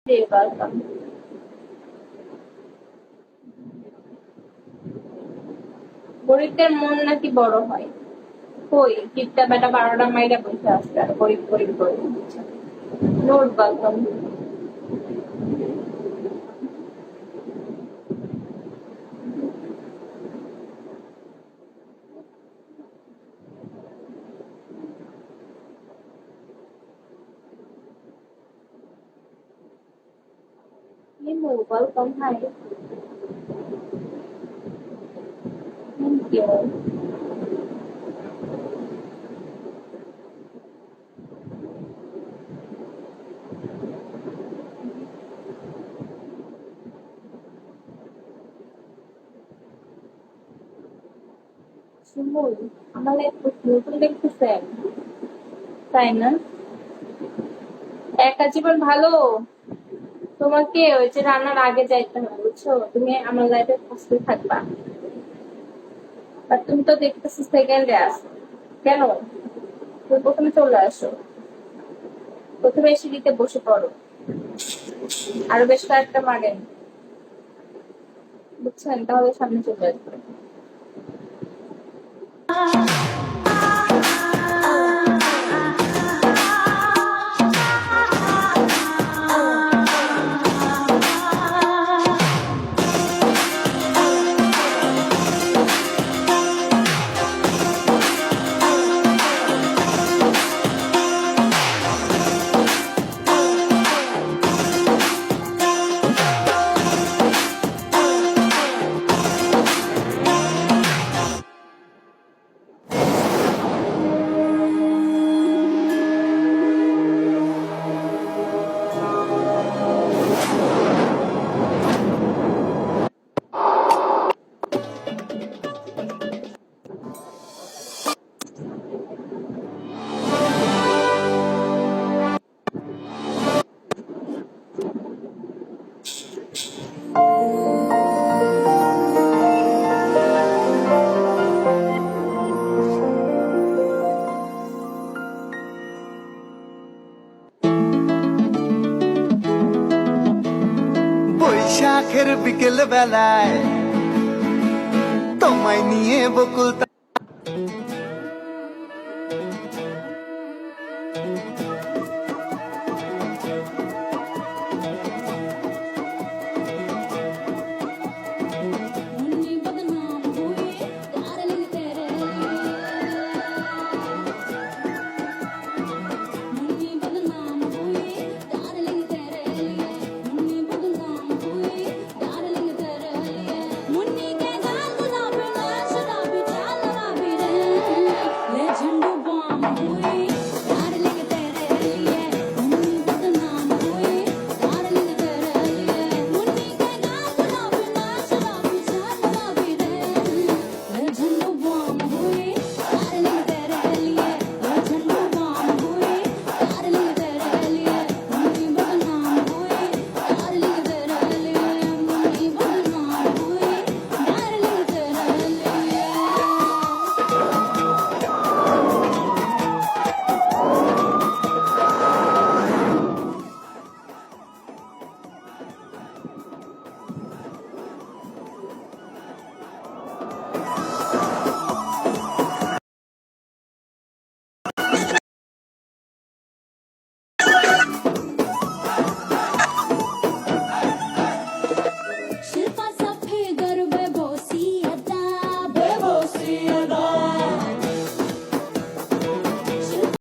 welcome. গরিবদের মন নাকি বড় হয়? কই কিপটা বেটা 12টা মাইরা বসে আসছে আর গরিব গরিব করে note welcome. Welcome, hi, thank you. Shimul, আমার নতুন দেখতেছেন তাই না? একা জীবন ভালো। তোমাকে ওই যে রান্নার আগে যাইতে হবে বুঝছো, তুমি আমার লাইফে ফার্স্টে থাকবা। আর তুমি তো দেখতেছি সেকেন্ডে আসো কেন? তুমি প্রথমে চলে আসো, প্রথমে সিঁড়িতে বসে পড়ো, আরো বেশ কয়েকটা মারেন বুঝছেন, তাহলে সামনে চলে আসবে। বৈশাখের বিকেল বেলায় তোমায় নিয়ে বকুল